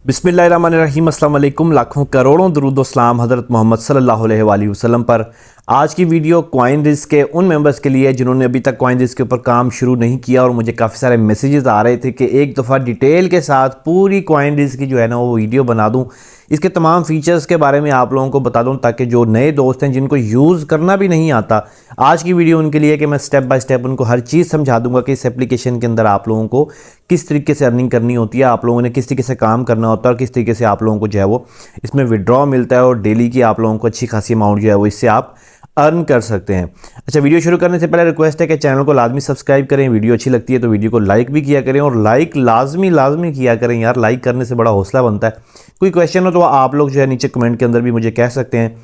बिस्मिल्लाहिर्रहमानिर्रहीम, अस्सलाम वालेकुम। लाखों करोड़ों दरूद व सलाम हज़रत मोहम्मद सल्लल्लाहु अलैहि वसल्लम पर। आज की वीडियो कॉइनरिस्क के उन मेंबर्स के लिए जिन्होंने अभी तक कॉइनरिस्क के ऊपर काम शुरू नहीं किया और मुझे काफ़ी सारे मैसेजेस आ रहे थे कि एक दफ़ा डिटेल के साथ पूरी कॉइनरिस्क की जो है ना वो वीडियो बना दूं, इसके तमाम फीचर्स के बारे में आप लोगों को बता दूं, ताकि जो नए दोस्त हैं जिनको यूज़ करना भी नहीं आता, आज की वीडियो उनके लिए कि मैं स्टेप बाय स्टेप उनको हर चीज़ समझा दूंगा कि इस एप्लीकेशन के अंदर आप लोगों को किस तरीके से अर्निंग करनी होती है, आप लोगों ने किस तरीके से काम करना होता है और किस तरीके से आप लोगों को जो है वो इसमें विड्रॉ मिलता है और डेली की आप लोगों को अच्छी खासी अमाउंट जो है वो इससे आप अर्न कर सकते हैं। अच्छा, वीडियो शुरू करने से पहले रिक्वेस्ट है कि चैनल को लाजमी सब्सक्राइब करें, वीडियो अच्छी लगती है तो वीडियो को लाइक भी किया करें और लाइक लाजमी किया करें यार, लाइक करने से बड़ा हौसला बनता है। कोई क्वेश्चन हो तो आप लोग जो है नीचे कमेंट के अंदर भी मुझे कह सकते हैं।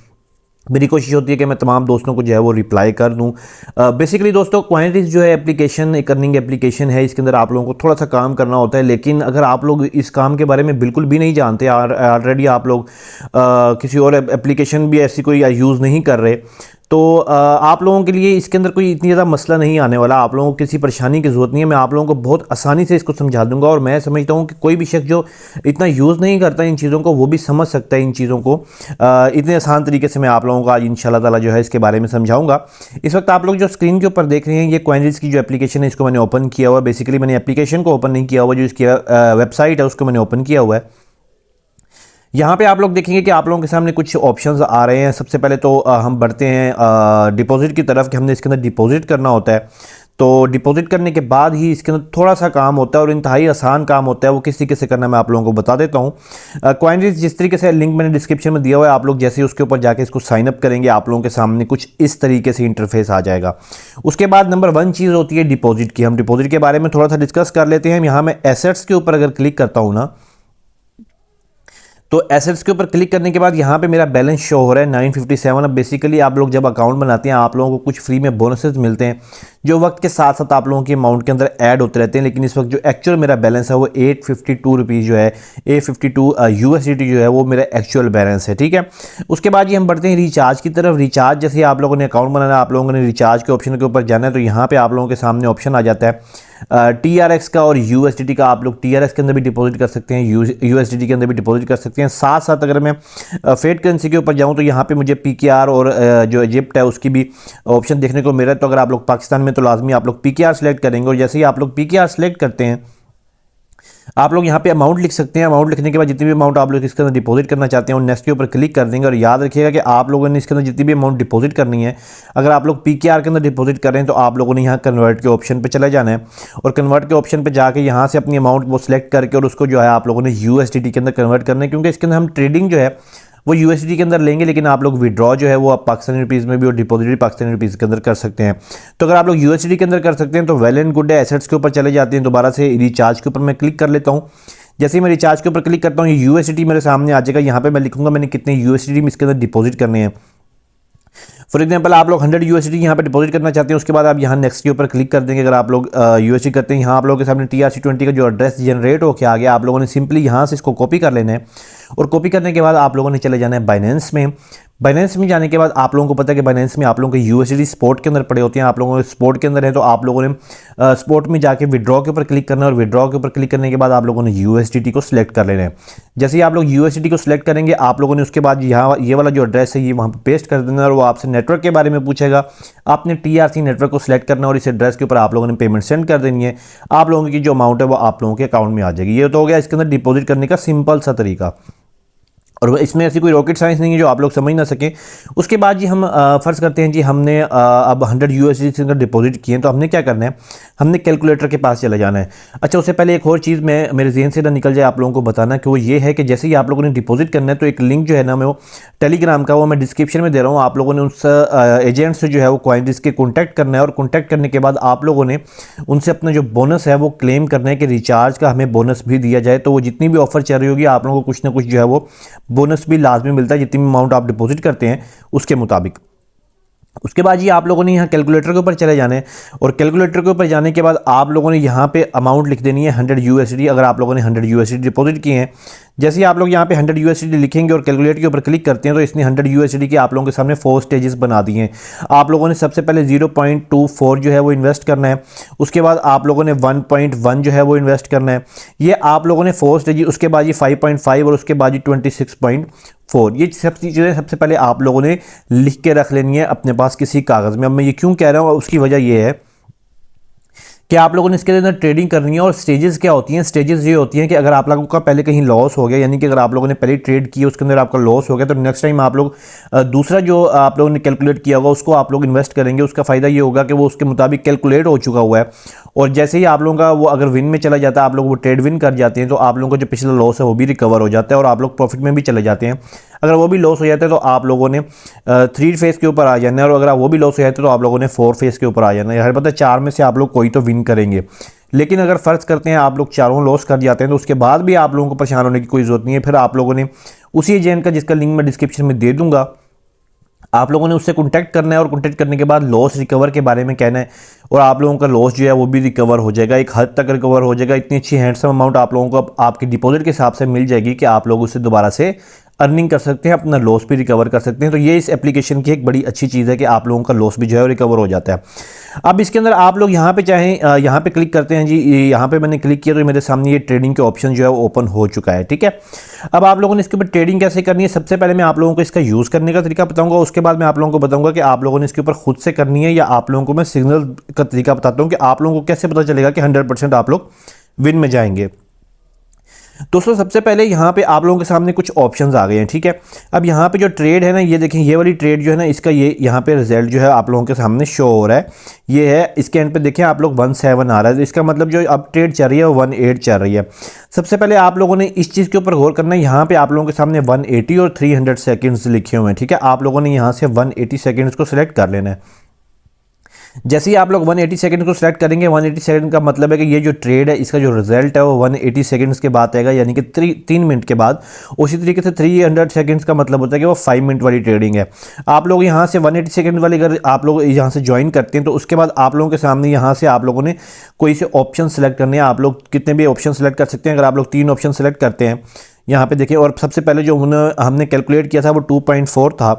मेरी कोशिश होती है कि मैं तमाम दोस्तों को जो है वो रिप्लाई कर दूं। बेसिकली दोस्तों, कॉइनरिस्क जो है एप्लीकेशन एक अर्निंग एप्लीकेशन है। इसके अंदर आप लोगों को थोड़ा सा काम करना होता है, लेकिन अगर आप लोग इस काम के बारे में बिल्कुल भी नहीं जानते, ऑलरेडी आप लोग किसी और एप्लीकेशन भी ऐसी कोई यूज़ नहीं कर रहे, तो आप लोगों के लिए इसके अंदर कोई इतनी ज़्यादा मसला नहीं आने वाला। आप लोगों को किसी परेशानी की ज़रूरत नहीं है, मैं आप लोगों को बहुत आसानी से इसको समझा दूंगा। और मैं समझता हूँ कि कोई भी शख्स जो इतना यूज़ नहीं करता इन चीज़ों को, वो भी समझ सकता है इन चीज़ों को। इतने आसान तरीके से मैं आप लोगों को आज इंशाल्लाह ताला जो है इसके बारे में समझाऊंगा। इस वक्त आप लोग जो स्क्रीन के ऊपर देख रहे हैं, ये कॉइनरिस्क की जो एप्लीकेशन है इसको मैंने ओपन किया हुआ है। बेसिकली मैंने एप्लीकेशन को ओपन नहीं किया हुआ, जो इसकी वेबसाइट है उसको मैंने ओपन किया हुआ है। यहाँ पे आप लोग देखेंगे कि आप लोगों के सामने कुछ ऑप्शंस आ रहे हैं। सबसे पहले तो हम बढ़ते हैं डिपॉजिट की तरफ कि हमने इसके अंदर डिपॉजिट करना होता है। तो डिपॉजिट करने के बाद ही इसके अंदर थोड़ा सा काम होता है और इंतहाई आसान काम होता है। वो किस तरीके से करना मैं आप लोगों को बता देता हूँ। कॉइनरिस्क जिस तरीके से लिंक मैंने डिस्क्रिप्शन में दिया हुआ है, आप लोग जैसे ही उसके ऊपर जाके इसको साइन अप करेंगे, आप लोगों के सामने कुछ इस तरीके से इंटरफेस आ जाएगा। उसके बाद नंबर 1 चीज़ होती है डिपॉजिट की। हम डिपॉजिट के बारे में थोड़ा सा डिस्कस कर लेते हैं। यहाँ मैं एसेट्स के ऊपर अगर क्लिक करता हूँ ना, तो एसेट्स के ऊपर क्लिक करने के बाद यहाँ पे मेरा बैलेंस शो हो रहा है 957। अब बेसिकली आप लोग जब अकाउंट बनाते हैं, आप लोगों को कुछ फ्री में बोनसेस मिलते हैं जो वक्त के साथ साथ आप लोगों के अमाउंट के अंदर ऐड होते रहते हैं। लेकिन इस वक्त जो एक्चुअल मेरा बैलेंस है वो 852 रुपीज़ जो है, 852 USDT जो है वो मेरा एक्चुअल बैलेंस है। ठीक है, उसके बाद ये हम बढ़ते हैं रिचार्ज की तरफ। रिचार्ज जैसे आप लोगों ने अकाउंट बनाना है, आप लोगों ने रिचार्ज के ऑप्शन के ऊपर जाना है, तो यहाँ पर आप लोगों के सामने ऑप्शन आ जाता है TRX का और USDT का। आप लोग TRX के अंदर भी डिपॉजिट कर सकते हैं, USDT के अंदर भी डिपॉजिट कर सकते हैं। साथ साथ अगर मैं फेड करेंसी के ऊपर जाऊं तो यहाँ पे मुझे PKR और जो इजिप्ट है उसकी भी ऑप्शन देखने को मिल रहा है। तो अगर आप लोग पाकिस्तान में तो लाजमी आप लोग PKR सेलेक्ट करेंगे और जैसे ही आप लोग PKR सेलेक्ट करते हैं, आप लोग यहाँ पे अमाउंट लिख सकते हैं। अमाउंट लिखने के बाद जितनी भी अमाउंट आप लोग इसके अंदर डिपॉजिट करना चाहते हैं और नेक्स्ट के ऊपर क्लिक कर देंगे। और याद रखिएगा कि आप लोगों ने इसके अंदर जितनी भी अमाउंट डिपॉजिट करनी है, अगर आप लोग PKR के अंदर डिपॉजिट कर रहे हैं तो आप लोगों ने यहाँ कन्वर्ट के ऑप्शन पर चले जाना है और कन्वर्ट के ऑप्शन पर जाकर यहाँ से अपनी अमाउंट वो सिलेक्ट करके और उसको जो है आप लोगों ने USDT के अंदर कन्वर्ट करना है, क्योंकि इसके अंदर हम ट्रेडिंग जो है वो USDT के अंदर लेंगे, लेकिन आप लोग विड्रॉ जो है वो आप पाकिस्तानी रुपीज़ में भी और डिपॉजिट भी पाकिस्तानी रुपीज़ के अंदर कर सकते हैं। तो अगर आप लोग USDT के अंदर कर सकते हैं तो वेल एंड गुड है। एसेट्स के ऊपर चले जाते हैं, दोबारा से रिचार्ज के ऊपर मैं क्लिक कर लेता हूँ। जैसे ही मैं रिचार्ज के ऊपर क्लिक करता हूँ, ये USDT मेरे सामने आ जाएगा। यहाँ पे मैं लिखूंगा मैंने कितने USDT में इसके अंदर डिपॉजिट करने हैं। फॉर एग्जांपल आप लोग 100 USDT यहाँ पे डिपॉजिट करना चाहते हैं, उसके बाद आप यहाँ नेक्स्ट के ऊपर क्लिक कर देंगे। अगर आप लोग USDT करते हैं, यहाँ आप लोगों के सामने TRC20 का जो एड्रेस जनरेट होकर आ गया, आप लोगों ने सिंपली यहाँ से इसको कॉपी कर लेना है और कॉपी करने के बाद आप लोगों ने चले जाना है बाइनेंस में। बाइनेंस में जाने के बाद आप लोगों को पता है कि बाइनेंस में आप लोगों के USDT स्पॉट के अंदर पड़े होते हैं। आप लोगों के स्पॉट के अंदर है तो आप लोगों ने स्पॉट में जाके विड्रॉ के ऊपर क्लिक करना है और विड्रॉ के ऊपर क्लिक करने के बाद आप लोगों ने USDT को सिलेक्ट कर लेना है। जैसे ही आप लोग USDT को सिलेक्ट करेंगे, आप लोगों ने उसके बाद यहाँ ये वाला जो एड्रेस है ये वहाँ पर पेस्ट कर देना और वो आपसे नेटवर्क के बारे में पूछेगा। आपने TRC नेटवर्क को सिलेक्ट करना और इस एड्रेस के ऊपर आप लोगों ने पेमेंट सेंड कर देनी है। आप लोगों की जो अमाउंट है वो आप लोगों के अकाउंट में आ जाएगी। ये तो हो गया इसके अंदर डिपॉजिट करने का सिंपल सा तरीका, और इसमें ऐसी कोई रॉकेट साइंस नहीं है जो आप लोग समझ ना सकें। उसके बाद जी हम फ़र्ज़ करते हैं जी हमने अब 100 USDT से अंदर डिपॉजिट किए हैं, तो हमने क्या करना है, हमने कैलकुलेटर के पास चला जाना है। अच्छा, उससे पहले एक और चीज़ मैं मेरे जहन से ना निकल जाए आप लोगों को बताना, कि वो ये है कि जैसे ही आप लोगों ने डिपॉजिट करना है तो एक लिंक जो है ना मैं वो टेलीग्राम का वो मैं डिस्क्रिप्शन में दे रहा हूँ। आप लोगों ने उस एजेंट से जो है वो कॉइनरिस्क के कॉन्टैक्ट करना है और कॉन्टैक्ट करने के बाद आप लोगों ने उनसे अपना जो बोनस है वो क्लेम करना है कि रिचार्ज का हमें बोनस भी दिया जाए। तो वो जितनी भी ऑफर चल रही होगी आप लोगों को कुछ ना कुछ जो है वो बोनस भी लाजमी मिलता है, जितनी भी अमाउंट आप डिपॉजिट करते हैं उसके मुताबिक। उसके बाद ये आप लोगों ने यहाँ कैलकुलेटर के ऊपर चले जाना है और कैलकुलेटर के ऊपर जाने के बाद आप लोगों ने यहाँ पे अमाउंट लिख देनी है 100 USD। अगर आप लोगों ने 100 USD डिपॉजिट किए हैं, जैसे ही आप लोग यहाँ पे 100 USD लिखेंगे और कैलकुलेट के ऊपर क्लिक करते हैं तो इसने 100 USD के आप लोगों के सामने 4 स्टेजेस बना दिए हैं। आप लोगों ने सबसे पहले 0.24 जो है वो इन्वेस्ट करना है, उसके बाद आप लोगों ने 1.1 जो है वो इन्वेस्ट करना है, ये आप लोगों ने 4 स्टेजेस, उसके बाद ये 5.5 और उसके बाद ये 26.4, ये सब चीज़ें सबसे पहले आप लोगों ने लिख के रख लेनी है अपने पास किसी कागज़ में। अब मैं ये क्यों कह रहा हूँ, उसकी वजह ये है कि आप लोगों ने इसके अंदर ट्रेडिंग करनी है। और स्टेजेस क्या होती हैं, स्टेजेस ये होती हैं कि अगर आप लोगों का पहले कहीं लॉस हो गया, यानी कि अगर आप लोगों ने पहले ट्रेड किया उसके अंदर आपका लॉस हो गया, तो नेक्स्ट टाइम आप लोग दूसरा जो आप लोगों ने कैलकुलेट किया होगा उसको आप लोग इन्वेस्ट करेंगे। उसका फ़ायदा ये होगा कि वो उसके मुताबिक कैलकुलेट हो चुका हुआ है और जैसे ही आप लोगों का वो अगर विन में चला जाता है, आप लोग वो ट्रेड विन कर जाते हैं, तो आप लोगों का जो पिछला लॉस है वो भी रिकवर हो जाता है और आप लोग प्रॉफिट में भी चले जाते हैं। अगर वो भी लॉस हो जाता है तो आप लोगों ने 3 फेज़ के ऊपर आ जाना है और अगर वो भी लॉस हो जाता है तो आप लोगों ने 4 फेज़ के ऊपर आ जाना है। हर पता 4 में से आप लोग कोई तो विन करेंगे। लेकिन अगर फ़र्ज़ करते हैं आप लोग चारों लॉस कर जाते हैं तो उसके बाद भी आप लोगों को परेशान होने की कोई ज़रूरत नहीं है। फिर आप लोगों ने उसी एजेंट का, जिसका लिंक मैं डिस्क्रिप्शन में दे दूंगा, आप लोगों ने उससे कॉन्टैक्ट करना है और कॉन्टैक्ट करने के बाद लॉस रिकवर के बारे में कहना है और आप लोगों का लॉस जो है वो भी रिकवर हो जाएगा, एक हद तक रिकवर हो जाएगा। इतनी अच्छी हैंडसम अमाउंट आप लोगों को आपकी डिपॉजिट के हिसाब से मिल जाएगी कि आप लोग उससे दोबारा से अर्निंग कर सकते हैं, अपना लॉस भी रिकवर कर सकते हैं। तो ये इस एप्लीकेशन की एक बड़ी अच्छी चीज़ है कि आप लोगों का लॉस भी जो है रिकवर हो जाता है। अब इसके अंदर आप लोग यहाँ पे चाहें यहाँ पे क्लिक करते हैं जी, यहाँ पे मैंने क्लिक किया तो मेरे सामने ये ट्रेडिंग के ऑप्शन जो है वो ओपन हो चुका है। ठीक है, अब आप लोगों ने इसके ऊपर ट्रेडिंग कैसे करनी है, सबसे पहले मैं आप लोगों को इसका यूज़ करने का तरीका बताऊंगा। उसके बाद मैं आप लोगों को बताऊंगा कि आप लोगों ने इसके ऊपर खुद से करनी है या आप लोगों को मैं सिग्नल का तरीका बताता हूँ कि आप लोगों को कैसे पता चलेगा कि 100% आप लोग विन में जाएंगे। दोस्तों सबसे पहले यहाँ पे आप लोगों के सामने कुछ ऑप्शंस आ गए हैं। ठीक है, अब यहाँ पे जो ट्रेड है ना, ये देखें, ये वाली ट्रेड जो है ना, इसका ये यहाँ पे रिजल्ट जो है आप लोगों के सामने शो हो रहा है। ये है, इसके एंड पे देखें आप लोग 17 आ रहा है, तो इसका मतलब जो अब ट्रेड चल रही है वो 18 चल रही है। सबसे पहले आप लोगों ने इस चीज़ के ऊपर गौर करना है, यहाँ पे आप लोगों के सामने 180 और 300 सेकेंड्स लिखे हुए हैं। ठीक है, आप लोगों ने यहाँ से 180 सेकेंड्स को सिलेक्ट कर लेना है। जैसे ही आप लोग 180 सेकंड को सिलेक्ट करेंगे, 180 सेकंड का मतलब है कि ये जो ट्रेड है इसका जो रिजल्ट है वो 180 सेकंड्स के बाद आएगा, यानी कि 3 मिनट के बाद। उसी तरीके से 300 सेकंड्स का मतलब होता है कि वो 5 मिनट वाली ट्रेडिंग है। आप लोग यहाँ से 180 सेकंड वाली अगर आप लोग यहाँ से ज्वाइन करते हैं तो उसके बाद आप लोगों के सामने यहाँ से आप लोगों ने कोई से ऑप्शन सेलेक्ट करने हैं। आप लोग कितने भी ऑप्शन सेलेक्ट कर सकते हैं। अगर आप लोग 3 ऑप्शन सेलेक्ट करते हैं यहाँ पे देखिए, और सबसे पहले जो हमने कैलकुलेट किया था वो 2.4 था,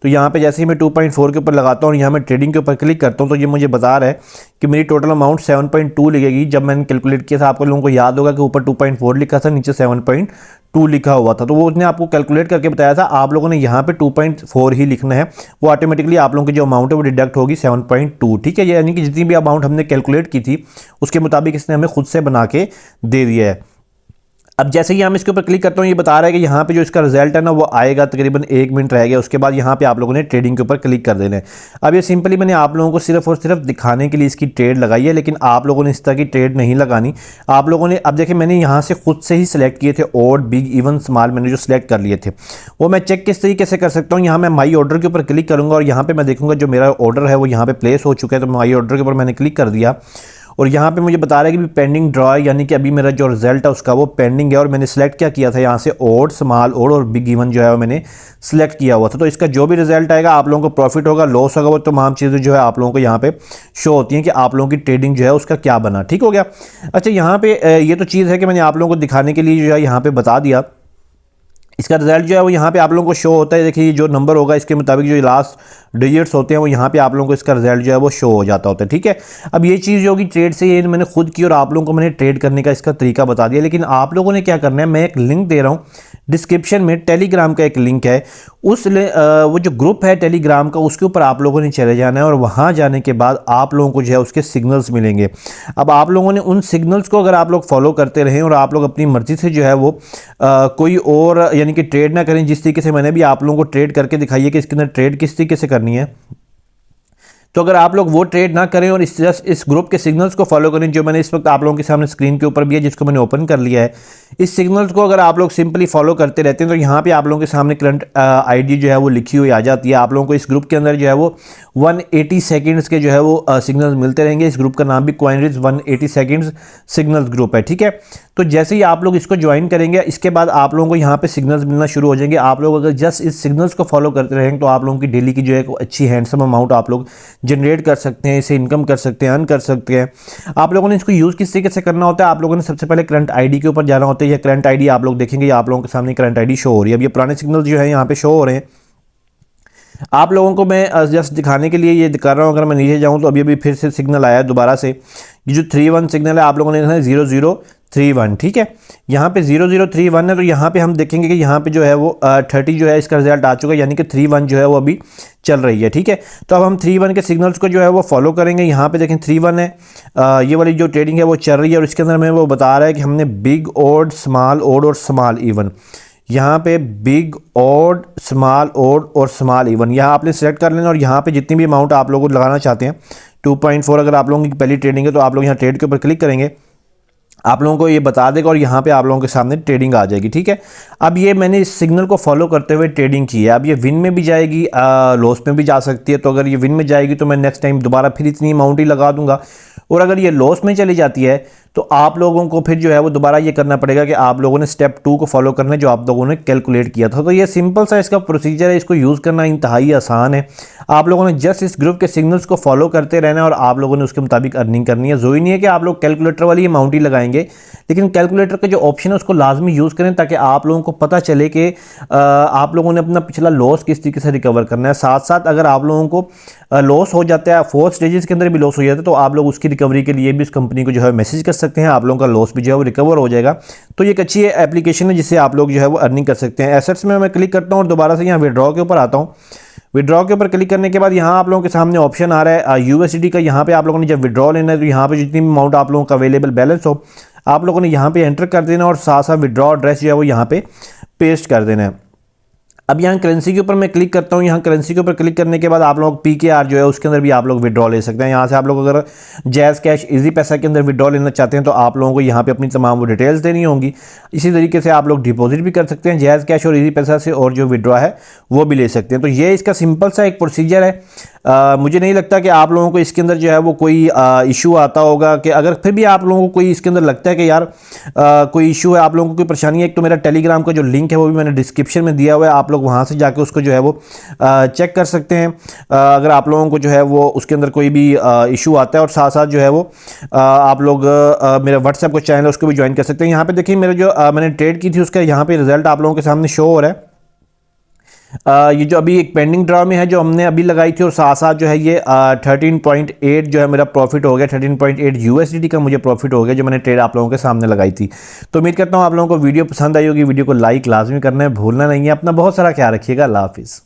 तो यहाँ पे जैसे ही मैं 2.4 के ऊपर लगाता हूँ और यहाँ मैं ट्रेडिंग के ऊपर क्लिक करता हूँ तो ये मुझे बता रहा है कि मेरी टोटल अमाउंट 7.2 लिखेगी। जब मैंने कैलकुलेट किया था, आपको लोगों को याद होगा कि ऊपर 2.4 लिखा था, नीचे 7.2 लिखा हुआ था, तो वो उसने आपको कैलकुलेट करके बताया था। आप लोगों ने यहाँ पे 2.4 ही लिखना है, वो ऑटोमेटिकली आप लोगों की जो अमाउंट है वो डिडक्ट होगी 7.2। ठीक है, यानी कि जितनी भी अमाउंट हमने कैलकुलेट की थी उसके मुताबिक इसने हमें खुद से बना के दे दिया है। अब जैसे ही हम इसके ऊपर क्लिक करते हैं, ये बता रहा है कि यहाँ पे जो इसका रिजल्ट है ना वो आएगा, तकरीबन 1 मिनट रह गया। उसके बाद यहाँ पे आप लोगों ने ट्रेडिंग के ऊपर क्लिक कर देना है। अब ये सिंपली मैंने आप लोगों को सिर्फ और सिर्फ दिखाने के लिए इसकी ट्रेड लगाई है, लेकिन आप लोगों ने इस तरह की ट्रेड नहीं लगानी। आप लोगों ने, अब देखिए, मैंने यहाँ से खुद से ही सिलेक्ट किए थे ऑड, बिग, इवन, स्मॉल, मैंने जो सिलेक्ट कर लिए थे वो मैं चेक किस तरीके से कर सकता हूँ। यहाँ मैं माई ऑर्डर के ऊपर क्लिक करूँगा और यहाँ पर मैं देखूँगा जो मेरा ऑर्डर है वो यहाँ पर प्लेस हो चुका है, तो माई ऑर्डर के ऊपर मैंने क्लिक कर दिया और यहाँ पे मुझे बता रहा है कि पेंडिंग ड्रॉ, यानी कि अभी मेरा जो रिजल्ट है उसका वो पेंडिंग है। और मैंने सेलेक्ट क्या किया था, यहाँ से ऑड, स्मॉल ऑड और बिग इवन जो है वो मैंने सेलेक्ट किया हुआ था। तो इसका जो भी रिजल्ट आएगा आप लोगों को प्रॉफिट होगा, लॉस होगा, वो तमाम चीज़ें जो है आप लोगों को यहाँ पे शो होती हैं कि आप लोगों की ट्रेडिंग जो है उसका क्या बना। ठीक हो गया। अच्छा, यहाँ पे ये तो चीज़ है कि मैंने आप लोगों को दिखाने के लिए जो है यहाँ पे बता दिया। इसका रिजल्ट जो है वो यहाँ पे आप लोगों को शो होता है। देखिए, जो नंबर होगा इसके मुताबिक जो लास्ट डिजिट्स होते हैं वो यहाँ पे आप लोगों को इसका रिजल्ट जो है वो शो हो जाता होता है। ठीक है, अब ये चीज़ जो होगी ट्रेड से, ये मैंने खुद की और आप लोगों को मैंने ट्रेड करने का इसका तरीका बता दिया। लेकिन आप लोगों ने क्या करना है, मैं एक लिंक दे रहा हूँ डिस्क्रिप्शन में, टेलीग्राम का एक लिंक है, वो जो ग्रुप है टेलीग्राम का, उसके ऊपर आप लोगों ने चले जाना है और वहाँ जाने के बाद आप लोगों को जो है उसके सिग्नल्स मिलेंगे। अब आप लोगों ने उन सिग्नल्स को अगर आप लोग फॉलो करते रहें और आप लोग अपनी मर्ज़ी से जो है वो कोई और यानी कि ट्रेड ना करें, जिस तरीके से मैंने भी आप लोगों को ट्रेड करके दिखाई है कि इसके अंदर ट्रेड किस तरीके से करनी है, तो अगर आप लोग वो ट्रेड ना करें और इस ग्रुप के सिग्नल्स को फॉलो करें जो मैंने इस वक्त आप लोगों के सामने स्क्रीन के ऊपर भी है, जिसको मैंने ओपन कर लिया है, इस सिग्नल्स को अगर आप लोग सिंपली फॉलो करते रहते हैं तो यहाँ पे आप लोगों के सामने करंट आईडी जो है वो लिखी हुई आ जाती है। आप लोगों को इस ग्रुप के अंदर जो है वो 180 सेकंड्स के जो है वो सिग्नल्स मिलते रहेंगे। इस ग्रुप का नाम भी CoinRiz 180 सेकंड्स सिग्नल्स ग्रुप है, ठीक है। तो जैसे ही आप लोग इसको ज्वाइन करेंगे, इसके बाद आप लोगों को यहाँ पे सिग्नल्स मिलना शुरू हो जाएंगे। आप लोग अगर जस्ट इस सिग्नल्स को फॉलो करते रहेंगे तो आप लोगों की डेली की जो है अच्छी हैंडसम अमाउंट आप लोग जनरेट कर सकते हैं, इसे इनकम कर सकते हैं, अर्न कर सकते हैं। आप लोगों ने इसको यूज़ किस तरीके से करना होता है, आप लोगों ने सबसे पहले करंट आईडी के ऊपर जाना होता है। यह करंट आईडी आप लोग देखेंगे, आप लोगों के सामने करंट आईडी शो हो रही है। अब ये पुराने सिग्नल जो है यहाँ पे शो हो रहे हैं। आप लोगों को मैं जस्ट दिखाने के लिए ये दिखा रहा हूँ। अगर मैं नीचे जाऊँ तो अभी फिर से सिग्नल आया दोबारा से। ये जो 31 सिग्नल है आप लोगों ने देखना है 0031, ठीक है। यहाँ पे 0031 है तो यहाँ पे हम देखेंगे कि यहाँ पे जो है वो 30 जो है इसका रिजल्ट आ चुका है, यानी कि 31 जो है वो अभी चल रही है, ठीक है। तो अब हम 31 के सिग्नल्स को जो है वो फॉलो करेंगे। यहाँ पे देखें 31 है, ये वाली जो ट्रेडिंग है वो चल रही है और इसके अंदर हमें वो बता रहा है कि हमने बिग ओड, स्मॉल ओड और स्मॉल इवन, यहाँ पे बिग ओड, स्मॉल ओड और स्मॉल इवन यहाँ आपने सेलेक्ट कर लेना और यहाँ पे जितनी भी अमाउंट आप लोग लगाना चाहते हैं 2.4 अगर आप लोगों की पहली ट्रेडिंग है तो आप लोग यहाँ ट्रेड के ऊपर क्लिक करेंगे, आप लोगों को ये बता देगा और यहाँ पे आप लोगों के सामने ट्रेडिंग आ जाएगी, ठीक है। अब ये मैंने इस सिग्नल को फॉलो करते हुए ट्रेडिंग की है। अब ये विन में भी जाएगी, लॉस में भी जा सकती है। तो अगर ये विन में जाएगी तो मैं नेक्स्ट टाइम दोबारा फिर इतनी अमाउंट ही लगा दूंगा, और अगर ये लॉस में चली जाती है तो आप लोगों को फिर जो है वो दोबारा ये करना पड़ेगा कि आप लोगों ने स्टेप 2 को फॉलो करना है जो आप लोगों ने कैलकुलेट किया था। तो ये सिंपल सा इसका प्रोसीजर है, इसको यूज़ करना इंतहाई आसान है। आप लोगों ने जस्ट इस ग्रुप के सिग्नल्स को फॉलो करते रहना है और आप लोगों ने उसके मुताबिक अर्निंग करनी है। ज़रूरी नहीं है कि आप लोग कैलकुलेटर वाली अमाउंट ही लगाएंगे, लेकिन कैलकुलेटर का जो ऑप्शन है उसको लाजमी यूज़ करें ताकि आप लोगों को पता चले कि आप लोगों ने अपना पिछला लॉस किस तरीके से रिकवर करना है। साथ साथ अगर आप लोगों को लॉस हो जाता है, 4 स्टेजेस के अंदर भी लॉस हो जाता है, तो आप लोग उसकी रिकवरी के लिए भी इस कंपनी को जो है मैसेज कर सकते हैं। आप लोगों का लॉस भी जो है वो रिकवर हो जाएगा। तो ये एक अच्छी एप्लीकेशन है जिससे आप लोग जो है वो अर्निंग कर सकते हैं। एसेट्स में मैं क्लिक करता हूँ और दोबारा से यहाँ विड्रॉ के ऊपर आता हूँ। विड्रॉ के ऊपर क्लिक करने के बाद यहाँ आप लोगों के सामने ऑप्शन आ रहा है USD का। यहाँ पे आप लोगों ने जब विड्रॉ लेना है तो यहाँ पे जितनी अमाउंट आप लोगों का अवेलेबल बैलेंस हो आप लोगों ने यहाँ पे एंटर कर देना और साथ साथ विड्रॉ एड्रेस जो है वो यहाँ पे पेस्ट कर देना है। अब यहाँ करेंसी के ऊपर मैं क्लिक करता हूँ। यहाँ करेंसी के ऊपर क्लिक करने के बाद आप लोग PKR जो है उसके अंदर भी आप लोग विड्रॉ ले सकते हैं। यहाँ से आप लोग अगर जैज़ कैश इजी पैसा के अंदर विड्रॉ लेना चाहते हैं तो आप लोगों को यहाँ पे अपनी तमाम वो डिटेल्स देनी होंगी। इसी तरीके से आप लोग डिपॉजिट भी कर सकते हैं जैज़ कैश और इजी पैसा से, और जो विड्रॉ है वो भी ले सकते हैं। तो ये इसका सिंपल सा एक प्रोसीजर है। मुझे नहीं लगता कि आप लोगों को इसके अंदर जो है वो कोई इशू आता होगा। कि अगर फिर भी आप लोगों को कोई इसके अंदर लगता है कि यार कोई इशू है, आप लोगों को कोई परेशानी है, एक तो मेरा टेलीग्राम का जो लिंक है वो भी मैंने डिस्क्रिप्शन में दिया हुआ है, आप लोग वहाँ से जाके उसको जो है वो चेक कर सकते हैं अगर आप लोगों को जो है वो उसके अंदर कोई भी इशू आता है। और साथ साथ जो है वो आप लोग मेरा व्हाट्सएप का चैनल है उसको भी ज्वाइन कर सकते हैं। यहाँ पे देखिए मेरा जो मैंने ट्रेड की थी उसका यहाँ पे रिजल्ट आप लोगों के सामने शो हो रहा है। ये जो अभी एक पेंडिंग ड्रॉ में है जो हमने अभी लगाई थी, और साथ साथ जो है ये 13.8 जो है मेरा प्रॉफिट हो गया। 13.8 USD का मुझे प्रॉफिट हो गया जो मैंने ट्रेड आप लोगों के सामने लगाई थी। तो उम्मीद करता हूँ आप लोगों को वीडियो पसंद आई होगी। वीडियो को लाइक लाजमी करना है, भूलना नहीं है। अपना बहुत सारा ख्याल रखिएगा। अल्लाह हाफिज़।